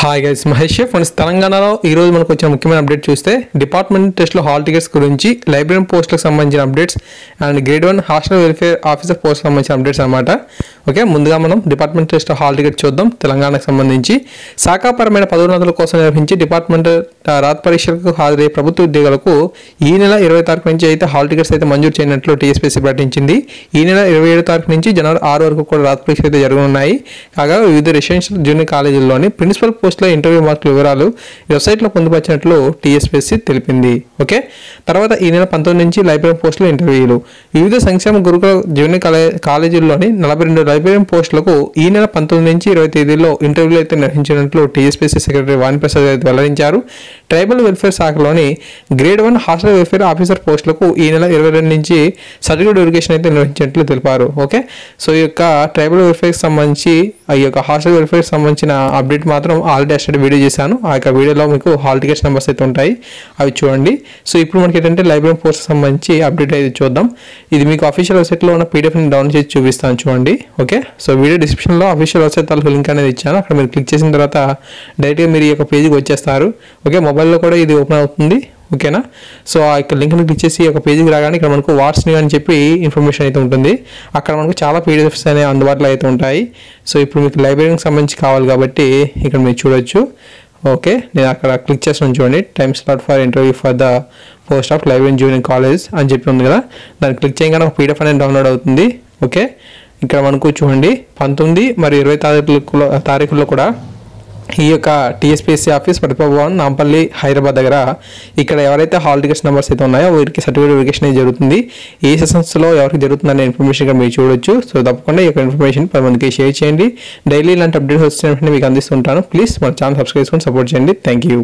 Hi guys, Mahesh friends. తెలంగాణలో ఈరోజు మనకు వచ్చిన ముఖ్యమైన అప్డేట్ చూస్తే డిపార్ట్మెంట్ టెస్ట్లో హాల్ టికెట్స్ గురించి, లైబ్రరీ పోస్టులకు సంబంధించిన updates and grade 1 hostel welfare officer పోస్టులకు సంబంధించిన అప్డేట్స్ అనమాట. ఓకే, ముందుగా మనం డిపార్ట్మెంట్ టెస్ట్ హాల్ టికెట్ చూద్దాం. తెలంగాణకు సంబంధించి శాఖాపరమైన పదోన్నతుల కోసం నిర్వహించి డిపార్ట్మెంట్ రాత పరీక్షలకు హాజరయ్యే ప్రభుత్వ ఉద్యోగులకు ఈ నెల 20 తారీఖు నుంచి అయితే హాల్ టికెట్స్ అయితే మంజూరు చేయనట్లు టీఎస్పీఎస్సీ ప్రకటించింది. ఈ నెల 27 తారీఖు నుంచి జనవరి 6 వరకు కూడా రాత పరీక్షలు అయితే జరగనున్నాయి. కాగా వివిధ రెసిడెన్షియల్ జూనియర్ కాలేజీల్లోని ప్రిన్సిపల్ పోస్టుల ఇంటర్వ్యూ మార్కుల వివరాలు వెబ్సైట్లో పొందుపరిచినట్లు టీఎస్పీఎస్సీ తెలిపింది. ఓకే, తర్వాత ఈ నెల 19 నుంచి లైబ్రరీ పోస్టుల ఇంటర్వ్యూలు. వివిధ సంక్షేమ గురుకుల జూనియర్ కాలేజీల్లోని 42 లైబ్రరీ పోస్టులకు ఈ నెల 19 నుంచి 20 తేదీల్లో ఇంటర్వ్యూలు అయితే నిర్వహించినట్లు టీఎస్పీఎస్సీ సెక్రటరీ వాణిప్రసాద్ అయితే వెల్లడించారు. ట్రైబల్ వెల్ఫేర్ శాఖలోని గ్రేడ్ 1 హాస్టల్ వెల్ఫేర్ ఆఫీసర్ పోస్టులకు ఈ నెల 22 నుంచి సర్టిఫికేట్ వెరిఫికేషన్ అయితే నిర్వహించినట్లు తెలిపారు. ఓకే, సో ఈ యొక్క ట్రైబల్ వెల్ఫేర్కి సంబంధించి ఈ యొక్క హాస్టల్ వెల్ఫేర్కి సంబంధించిన అప్డేట్ మాత్రం ఆల్రెడీ వీడియో చేశాను. ఆ యొక్క వీడియోలో మీకు హాల్ టికెట్స్ నెంబర్స్ అయితే ఉంటాయి, అవి చూడండి. సో ఇప్పుడు మనకి ఏంటంటే లైబ్రరీ పోస్ట్ సంబంధించి అప్డేట్ అయితే చూద్దాం. ఇది మీకు అఫీషియల్ వెబ్సైట్లో ఉన్న పీడిఎఫ్ని డౌన్లోడ్ చేసి చూపిస్తాను, చూడండి. ఓకే, సో వీడియో డిస్క్రిప్షన్లో అఫీషియల్ వెబ్సైట్ తాలూకు లింక్ అనేది ఇచ్చాను. అక్కడ మీరు క్లిక్ చేసిన తర్వాత డైరెక్ట్గా మీరు ఈ యొక్క పేజీకి వచ్చేస్తారు. ఓకే, మొబైల్లో కూడా ఇది ఓపెన్ అవుతుంది. ఓకేనా, సో ఆ యొక్క లింక్ని క్లిక్ చేసి ఒక పేజీకి రాగానే ఇక్కడ మనకు వాట్స్ న్యూ అని చెప్పి ఇన్ఫర్మేషన్ అయితే ఉంటుంది. అక్కడ మనకు చాలా పీడిఎఫ్స్ అనేవి అందుబాటులో అయితే ఉంటాయి. సో ఇప్పుడు మీకు లైబ్రరీకి సంబంధించి కావాలి కాబట్టి ఇక్కడ మీరు చూడొచ్చు. ఓకే, నేను అక్కడ క్లిక్ చేస్తున్నాను, చూడండి. Time slot for interview for the post of library junior college అని చెప్పి ఉంది కదా, దాన్ని క్లిక్ చేయగానే ఒక పీడిఎఫ్ అనేది డౌన్లోడ్ అవుతుంది. ఓకే, ఇక్కడ మనకు చూడండి 19 మరియు 20 తారీఖుల్లో కూడా ఈ యొక్క టీఎస్పీఎస్సీ ఆఫీస్ ప్రతిభా భవన్ నాంపల్లి హైదరాబాద్ దగ్గర ఇక్కడ ఎవరైతే హాల్ టికెట్స్ నెంబర్స్ అయితే ఉన్నాయో వీరికి సర్టిఫికేట్ వెరిఫికేషన్ అయితే జరుగుతుంది. ఏ సెషన్స్లో ఎవరికి జరుగుతుందనే ఇన్ఫర్మేషన్ ఇక్కడ మీరు చూడొచ్చు. సో తప్పకుండా ఈ యొక్క ఇన్ఫర్మేషన్ 10 మందికి షేర్ చేయండి. డైలీ ఇలాంటి అప్డేట్స్ వచ్చిన వెంటనే మీకు అందిస్తుంటాను. ప్లీజ్ మన ఛానల్ సబ్స్క్రైబ్ చేసుకొని సపోర్ట్ చేయండి. Thank you.